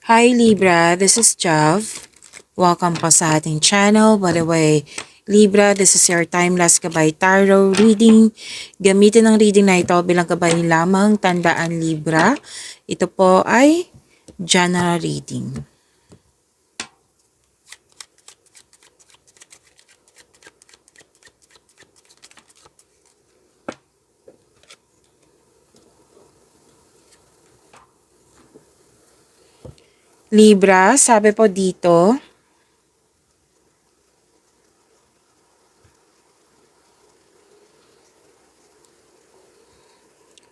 Hi Libra, this is Jav. Welcome po sa ating channel. By the way, Libra, this is your Timeless Gabay Tarot reading. Gamitin ang reading na ito bilang gabay lamang, tandaan Libra. Ito po ay general reading. Libra, sabi po dito,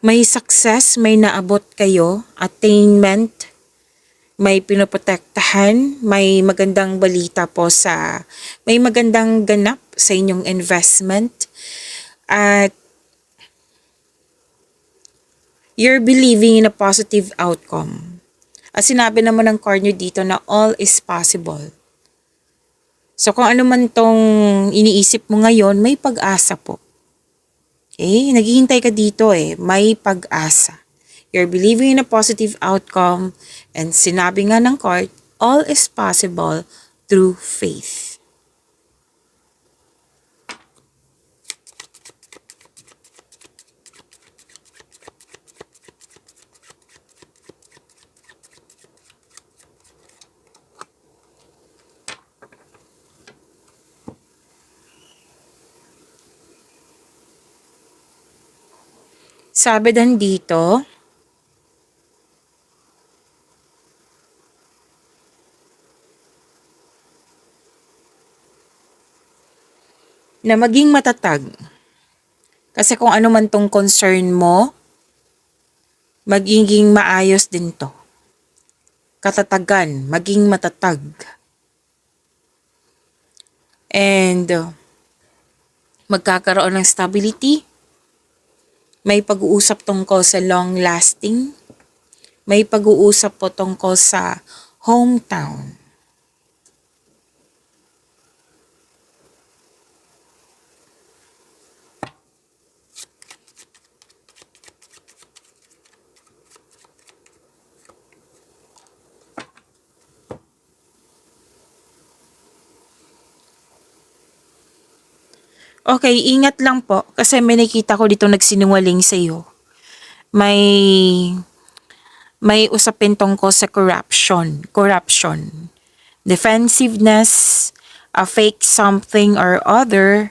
may success, may naabot kayo, attainment, may pinoprotektahan, may magandang balita po may magandang ganap sa inyong investment, at you're believing in a positive outcome. At sinabi naman ng card nyo dito na all is possible. So kung ano man tong iniisip mo ngayon, may pag-asa po. Okay? Naghihintay ka dito may pag-asa. You're believing in a positive outcome, and sinabi nga ng card, all is possible through faith. Sabi din dito, na maging matatag. Kasi kung ano man tong concern mo, magiging maayos din to. Katatagan, maging matatag. And magkakaroon ng stability. May pag-uusap tungkol sa long lasting. May pag-uusap po tungkol sa hometown. Okay, ingat lang po kasi may nakita ko dito nagsinungaling sa iyo. May usapin tungkol sa corruption, defensiveness, a fake something or other,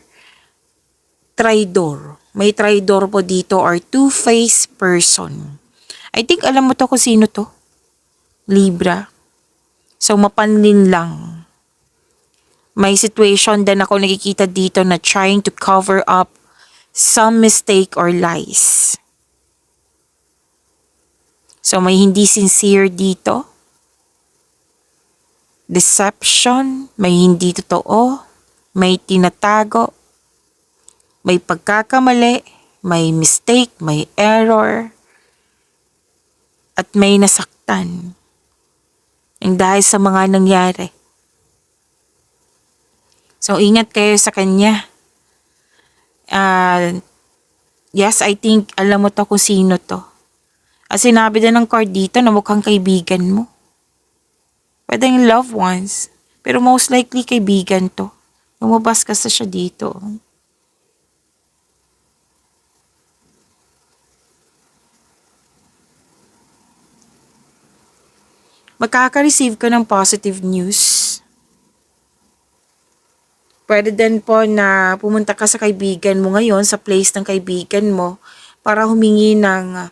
traidor. May traidor po dito or two-faced person. I think alam mo to kung sino to. Libra. So mapanlin lang. May situation din ako nakikita dito na trying to cover up some mistake or lies. So may hindi sincere dito. Deception, may hindi totoo, may tinatago, may pagkakamali, may mistake, may error, at may nasaktan. Ang dahil sa mga nangyari. So, ingat kayo sa kanya. Yes, I think alam mo to kung sino to. At sinabi din ng card dito na mukhang kaibigan mo. Pwedeng loved ones. Pero most likely kaibigan to. Lumabas kasi siya dito. Makaka-receive ka ng positive news. Pwede din po na pumunta ka sa kaibigan mo ngayon, sa place ng kaibigan mo, para humingi ng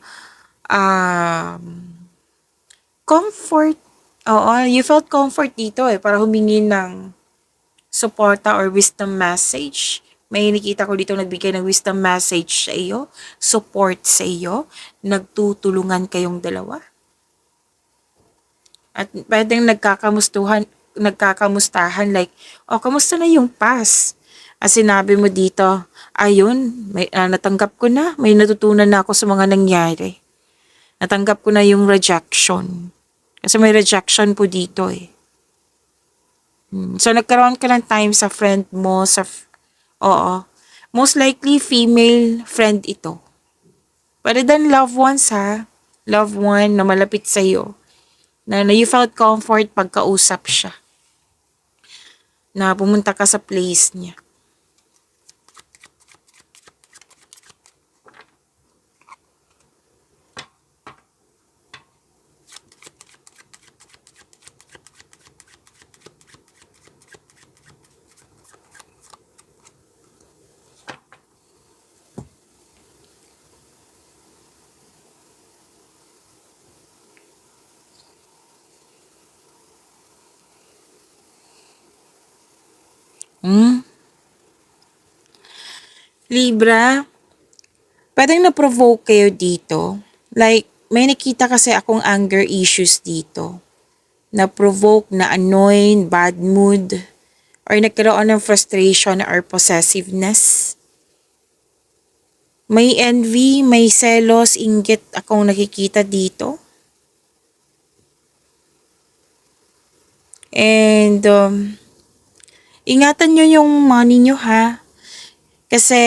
comfort. Oo, you felt comfort dito para humingi ng suporta or wisdom message. May nakita ko dito nagbigay ng wisdom message sa iyo, support sa iyo, nagtutulungan kayong dalawa. At pwedeng nagkakamustahan like, kamusta na yung past? At sinabi mo dito, ayun, natanggap ko na, may natutunan na ako sa mga nangyari. Natanggap ko na yung rejection. Kasi may rejection po dito So nagkaroon ka ng time sa friend mo, oo. Most likely female friend ito. Pwede din loved ones ha. Loved one na malapit sa'yo. Na you felt comfort pagkausap siya. Na pumunta ka sa place niya. Libra, pwedeng na-provoke kayo dito. Like, may nakita kasi akong anger issues dito. Na-provoke, na-annoyed, bad mood, or nagkaroon ng frustration or possessiveness. May envy, may selos, inggit akong nakikita dito. And, ingatan nyo yung money nyo ha. Kasi,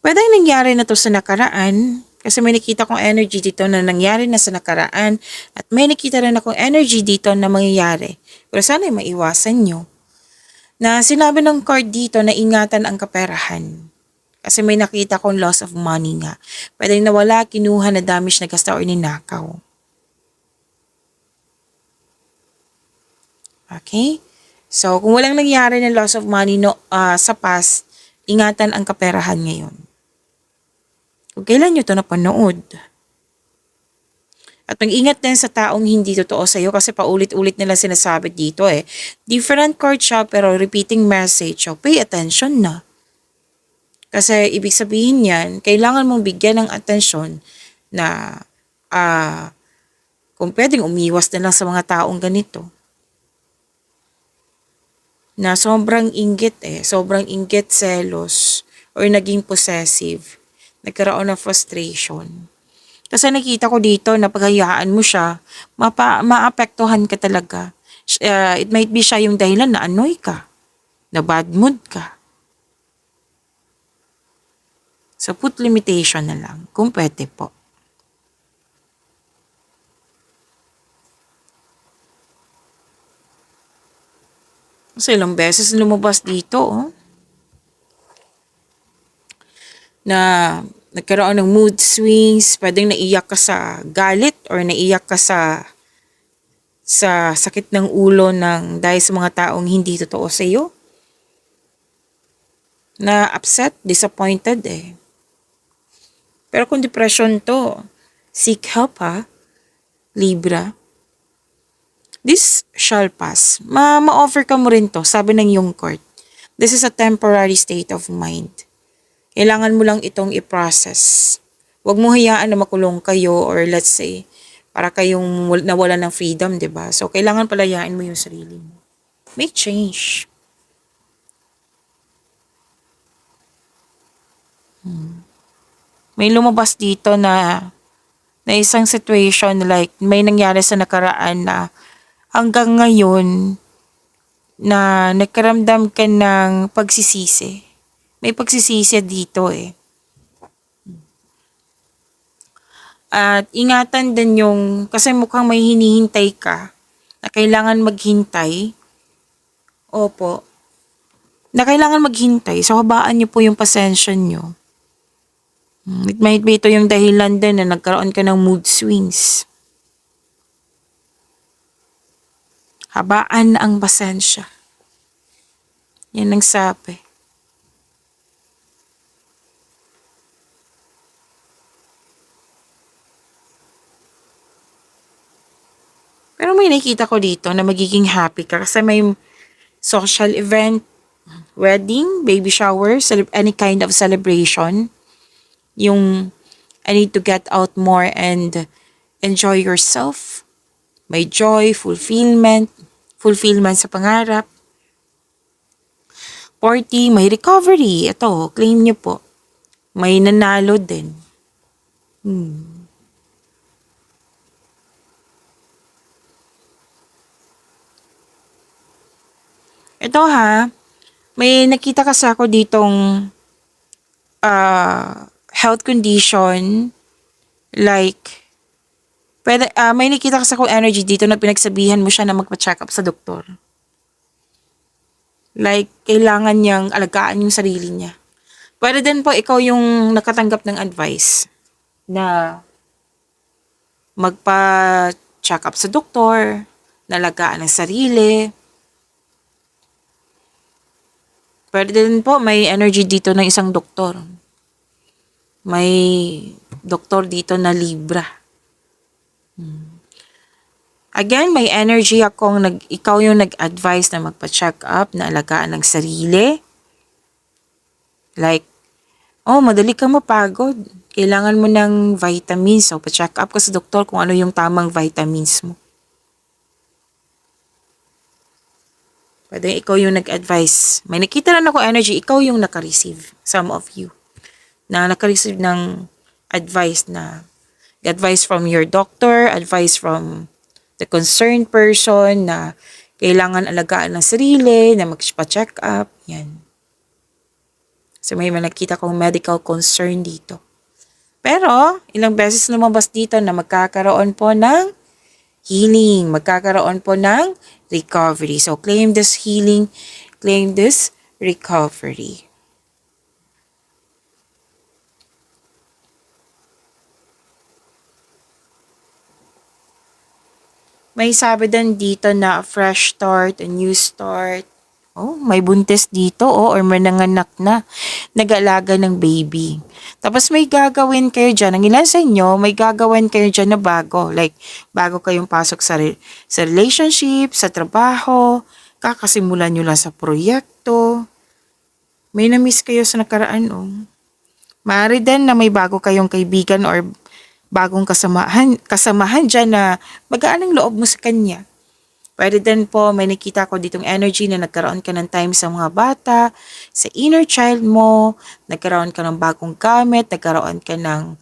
pwedeng nangyari na to sa nakaraan. Kasi may nakita kong energy dito na nangyari na sa nakaraan. At may nakita rin akong energy dito na mangyayari. Pero sana ay maiwasan nyo. Na sinabi ng card dito na ingatan ang kaperahan. Kasi may nakita kong loss of money nga. Pwedeng nawala, kinuha, na damage, nagasta, or ninakaw. Okay? So, kung walang nangyari na loss of money sa past, ingatan ang kaperahan ngayon. Kung kailan nyo ito napanood. At mag-ingat din sa taong hindi totoo sa'yo kasi paulit-ulit nila sinasabi dito eh. Different card siya pero repeating message. So, pay attention na. Kasi ibig sabihin yan, kailangan mong bigyan ng atensyon na kung pwedeng umiwas na lang sa mga taong ganito. Na sobrang inggit selos, or naging possessive. Nagkaroon ng frustration. Kasi nakita ko dito na paghayaan mo siya, maapektuhan ka talaga. It might be siya yung dahilan na annoy ka, na bad mood ka. So put limitation na lang, kung pwede po. Kasi ilang beses lumabas dito, na nagkaroon ng mood swings, pwedeng naiyak ka sa galit or naiyak ka sa sakit ng ulo dahil sa mga taong hindi totoo sa iyo. Na upset, disappointed eh. Pero kung depression to, seek help ha, Libra. This shall pass. Ma-offer ka mo rin to, sabi ng yung court. This is a temporary state of mind. Kailangan mo lang itong i-process. Huwag mo hayaan na makulong kayo or let's say, para kayong nawala ng freedom, di ba? So, kailangan palayain mo yung sarili mo. Make change. May lumabas dito na isang situation like may nangyari sa nakaraan na hanggang ngayon na nagkaramdam ka ng pagsisisi. May pagsisisi dito eh. At ingatan din yung, kasi mukhang may hinihintay ka na kailangan maghintay. Opo. Na kailangan maghintay. So, habaan niyo po yung pasensya niyo. It might be ito yung dahilan din na nagkaroon ka ng mood swings. Habaan ang pasensya. Yan ang sabi. Pero may nakita ko dito na magiging happy ka kasi may social event, wedding, baby shower, any kind of celebration. Yung I need to get out more and enjoy yourself. May joy, fulfillment sa pangarap. 40, may recovery. Ito, claim nyo po. May nanalo din. Ito ha, may nakita kasi ako ditong health condition like Pwede, may nakita kasi akong energy dito na pinagsabihan mo siya na magpa-check up sa doktor. Like, kailangan niyang alagaan yung sarili niya. Pwede din po ikaw yung nakatanggap ng advice na magpa-check up sa doktor, nalagaan ang sarili. Pwede din po may energy dito ng isang doktor. May doktor dito na Libra. Again, may energy akong ikaw yung nag-advise na magpa-check up, na alagaan ng sarili. Like, oh, madali kang mapagod. Kailangan mo ng vitamins. So, pa-check up ka sa doktor kung ano yung tamang vitamins mo. Pwede ikaw yung nag-advise. May nakita rin ako energy, ikaw yung naka-receive. Some of you. Na naka-receive ng advice from your doctor, advice from the concerned person na kailangan alagaan ng sarili, na magpa-check up. Yan. So may nakita kong medical concern dito. Pero, ilang beses lumabas dito na magkakaroon po ng healing, magkakaroon po ng recovery. So, claim this healing, claim this recovery. May sabi din dito na a fresh start, a new start. Oh, may buntis dito, or may nanganak na, nag-alaga ng baby. Tapos may gagawin kayo dyan, ang ilan sa inyo, may gagawin kayo dyan na bago. Like, bago kayong pasok sa relationship, sa trabaho, kakasimulan nyo lang sa proyekto. May na-miss kayo sa nakaraan, oh. Maaari din na may bago kayong kaibigan or bagong kasamahan dyan na magaan ang loob mo sa kanya. Pwede din po, may nakita ko ditong energy na nagkaroon ka ng time sa mga bata, sa inner child mo, nagkaroon ka ng bagong gamit, nagkaroon ka ng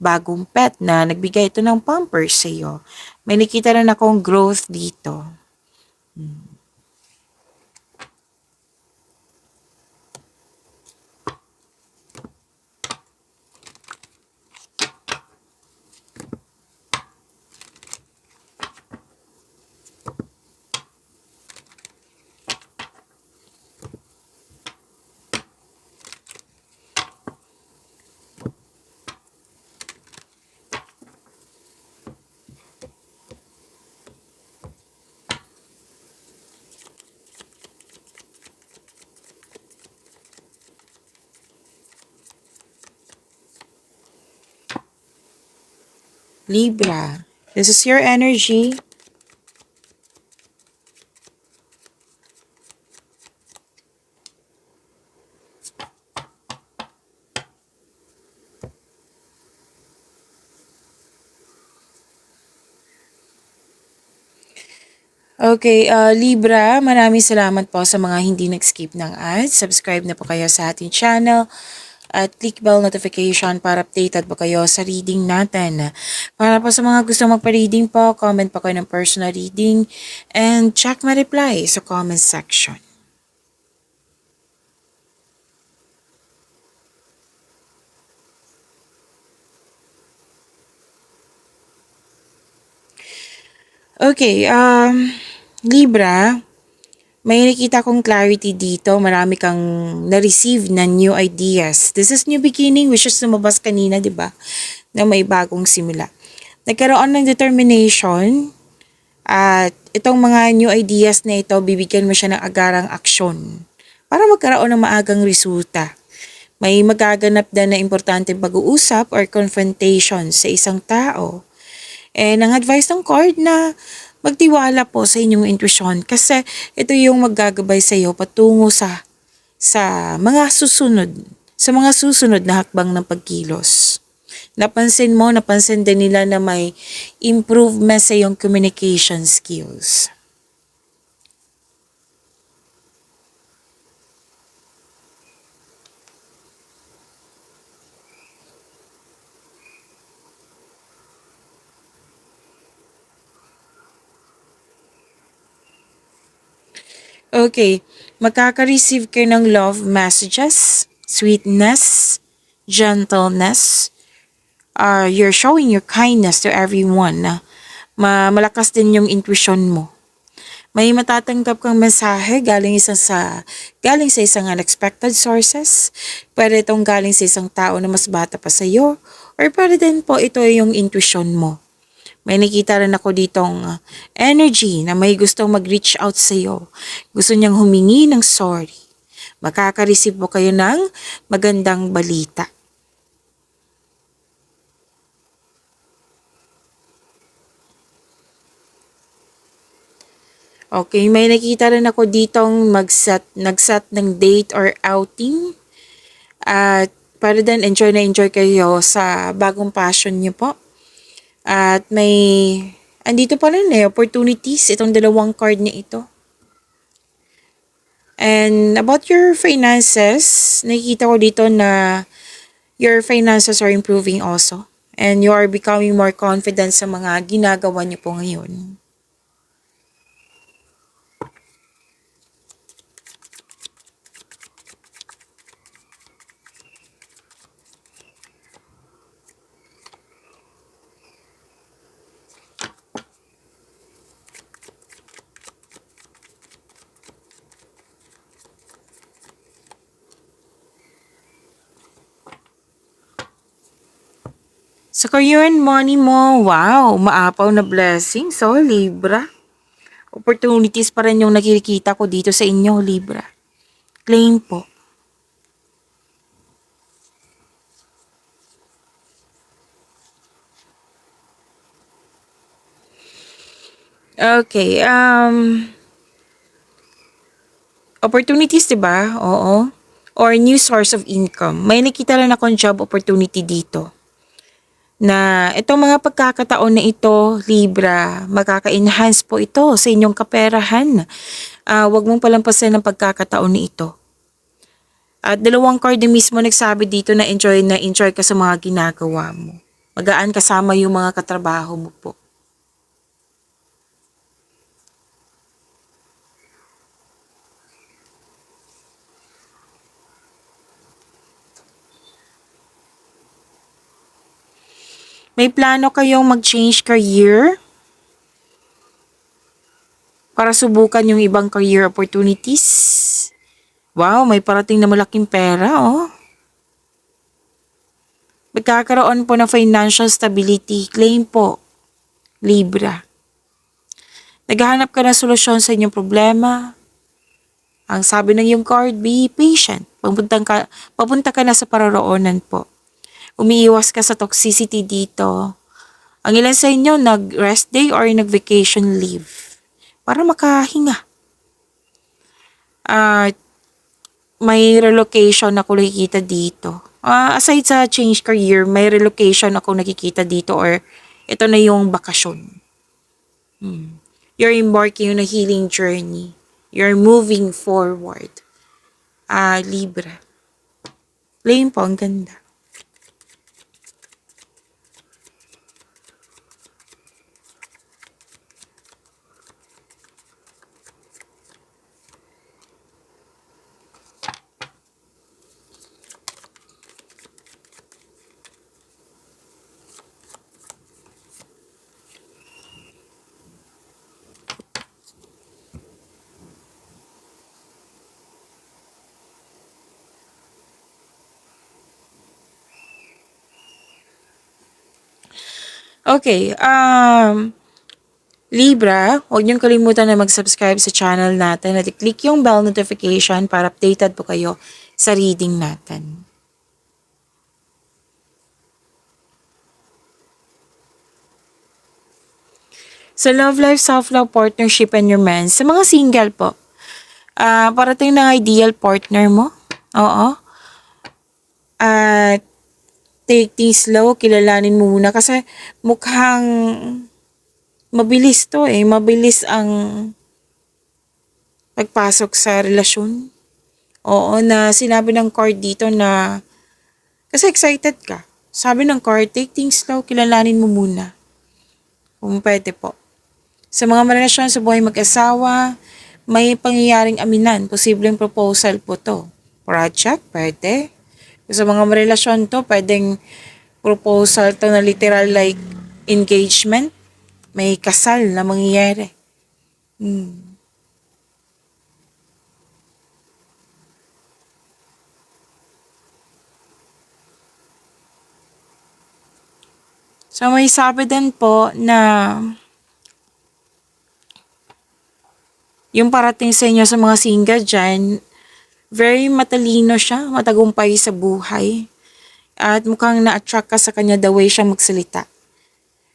bagong pet na nagbigay ito ng pampers sa iyo. May nakita rin akong growth dito. Libra, this is your energy. Okay, Libra, maraming salamat po sa mga hindi nag-skip ng ads. Subscribe na po kayo sa ating channel at click bell notification para updated po kayo sa reading natin. Para po sa mga gusto magpa-reading po, comment po kayo ng personal reading and check my reply sa comment section. Okay, Libra, may nakita kong clarity dito. Marami kang na-receive na new ideas. This is new beginning, which is lumabas kanina, di ba? Na may bagong simula. Nagkaroon ng determination at itong mga new ideas na ito, bibigyan mo siya ng agarang aksyon para magkaroon ng maagang resulta. May magaganap din na importanteng pag-uusap or confrontation sa isang tao. And ang advice ng card na magtiwala po sa inyong intuition kasi ito yung maggagabay sa iyo patungo sa mga susunod na hakbang ng pagkilos. Napansin din nila na may improvement sa iyong communication skills. Okay, makaka-receive kayo ng love messages, sweetness, gentleness, You're showing your kindness to everyone na malakas din yung intuition mo. May matatanggap kang mensahe galing sa isang unexpected sources. Pwede itong galing sa isang tao na mas bata pa sa iyo, or pwede din po ito yung intuition mo. May nakita rin ako ditong energy na may gustong mag-reach out sa iyo. Gusto niyang humingi ng sorry. Makaka-receive po kayo ng magandang balita. Okay, may nakita rin ako ditong nag-set ng date or outing. At para din enjoy na enjoy kayo sa bagong passion niyo po. At andito pa rin opportunities itong dalawang card na ito. And about your finances, nakikita ko dito na your finances are improving also. And you are becoming more confident sa mga ginagawa niyo po ngayon. Sa career and money mo, wow, maapaw na blessing. So, Libra. Opportunities pa rin yung nakikita ko dito sa inyo, Libra. Claim po. Okay, opportunities, diba? Oo. Or new source of income. May nakita rin akong job opportunity dito. Na itong mga pagkakataon na ito, Libra, makaka-enhance po ito sa inyong kaperahan. Huwag mong palampasin ang pagkakataon na ito. At dalawang card na mismo nagsabi dito na enjoy ka sa mga ginagawa mo. Magaan kasama yung mga katrabaho mo po. May plano kayong mag-change career para subukan yung ibang career opportunities. Wow, may parating na malaking pera, oh. Magkakaroon po ng financial stability. Claim po, Libra. Naghahanap ka ng solusyon sa inyong problema. Ang sabi ng iyong card, be patient. Papunta ka na sa paroroonan po. Umiiwas ka sa toxicity dito. Ang ilan sa inyo, nag-rest day or nag-vacation leave para makahinga. May relocation ako nakikita dito. Aside sa change career, may relocation ako nakikita dito or ito na yung bakasyon. You're embarking on a healing journey. You're moving forward. Libra. Claim po, ang ganda. Okay, Libra, huwag niyong kalimutan na mag-subscribe sa channel natin at i-click yung bell notification para updated po kayo sa reading natin. Sa love life, self-love, partnership, and romance, sa mga single po, parating na ideal partner mo. Oo. At take things slow, kilalanin mo muna kasi mukhang mabilis to eh. Mabilis ang pagpasok sa relasyon. Oo, na sinabi ng card dito na kasi excited ka. Sabi ng card, take things slow, kilalanin mo muna. Kung pwede po. Sa mga relasyon sa buhay mag-asawa, may pangyayaring aminan, posibleng proposal po to. Project, pwede. Sa mga relasyon to, pwedeng proposal to na literal like engagement. May kasal na mangyayari. So may sabi din po na yung parating sa inyo sa mga single dyan, very matalino siya, matagumpay sa buhay. At mukhang na-attract ka sa kanya the way siya magsalita.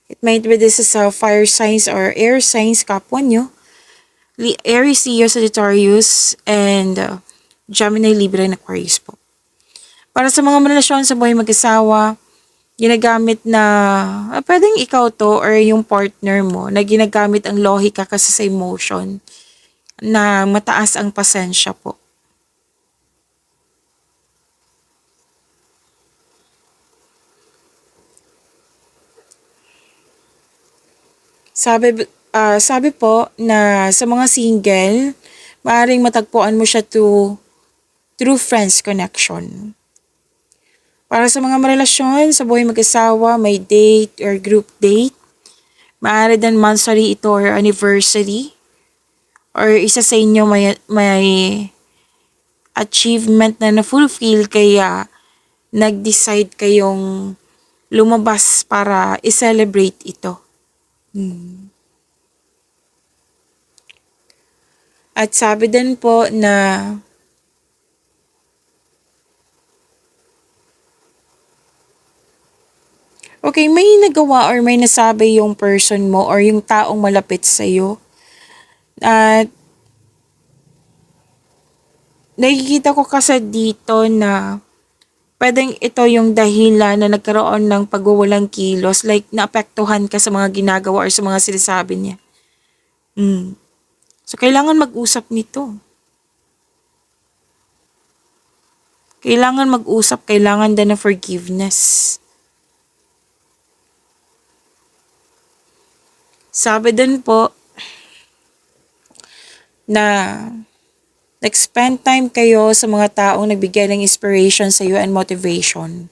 It might be this is a fire signs or air signs kapwa nyo. Aries, Leo, Sagittarius, and Gemini, Libra, and Aquarius po. Para sa mga relasyon sa buhay mag-asawa, ginagamit na, pwedeng ikaw to or yung partner mo na ginagamit ang lohika kasi sa emotion na mataas ang pasensya po. Sabi po na sa mga single, maaaring matagpuan mo siya through friends connection. Para sa mga marelasyon, sa buhay mag-asawa, may date or group date. Maaari din monthly ito or anniversary. Or isa sa inyo may achievement na na-fulfill kaya nag-decide kayong lumabas para i-celebrate ito. At sabi din po na okay, may nagawa or may nasabi yung person mo or yung taong malapit sa'yo. At nakikita ko kasi dito na pwedeng ito yung dahilan na nagkaroon ng pagwawalang kilos, like naapektuhan ka sa mga ginagawa or sa mga sinasabi niya. So, kailangan mag-usap nito. Kailangan mag-usap, kailangan din ng forgiveness. Sabi din po na nag-spend time kayo sa mga taong nagbigay ng inspiration sa iyo and motivation.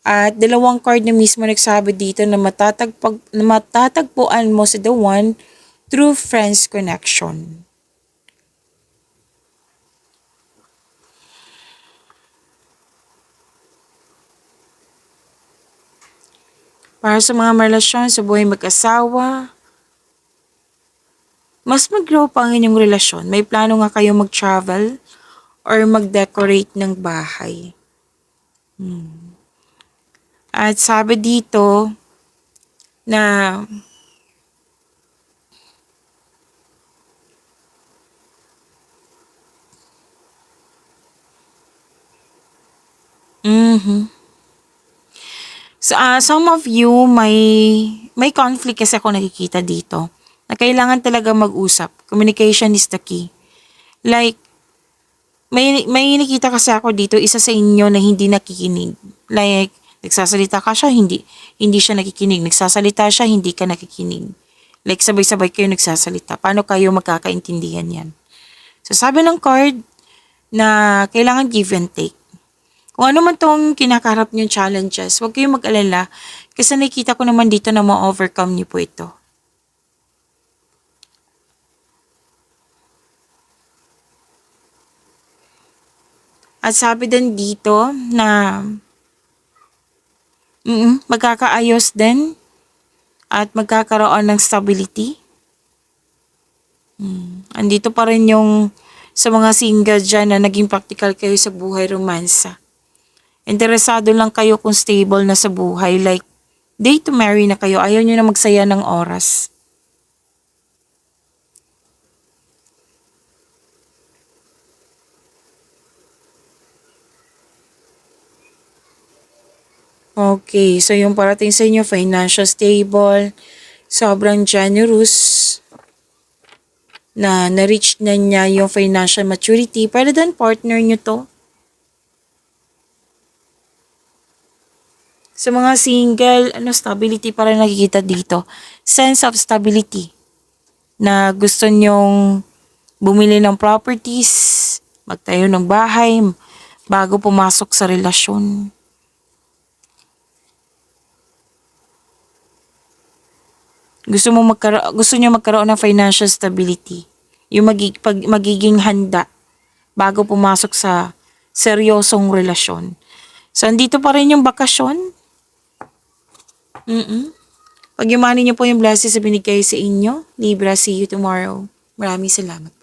At dalawang card na mismo nagsabi dito na matatagpuan mo si the one through friends connection. Para sa mga relasyon sa buhay mag-asawa, mas mag-grow pa ang inyong relasyon. May plano nga kayo mag-travel or mag-decorate ng bahay. At sabi dito na some of you may conflict kasi ako nakikita dito. Na kailangan talaga mag-usap. Communication is the key. Like, may nakita kasi ako dito, isa sa inyo na hindi nakikinig. Like, nagsasalita ka siya, hindi siya nakikinig. Nagsasalita siya, hindi ka nakikinig. Like, sabay-sabay kayo nagsasalita. Paano kayo magkakaintindihan yan? So, sabi ng card na kailangan give and take. Kung ano man tong kinakaharap niyong challenges, huwag kayong mag-alala kasi nakikita ko naman dito na ma-overcome niyo po ito. At sabi din dito na magkakaayos din at magkakaroon ng stability. Andito pa rin yung sa mga single dyan na naging practical kayo sa buhay romansa. Interesado lang kayo kung stable na sa buhay, like date to marry na kayo, ayaw nyo na magsaya ng oras. Okay, so yung parating sa inyo, financial stable, sobrang generous, na na-reach na niya yung financial maturity, pwede din partner nyo to. Sa mga single, stability pa rin nakikita dito. Sense of stability. Na gusto nyong bumili ng properties, magtayo ng bahay, bago pumasok sa relasyon. Gusto niyo magkaroon ng financial stability. Yung magiging handa bago pumasok sa seryosong relasyon. So, andito pa rin yung bakasyon. Pagyamanin niyo po yung blessings na binigay sa inyo. Libra, see you tomorrow. Maraming salamat.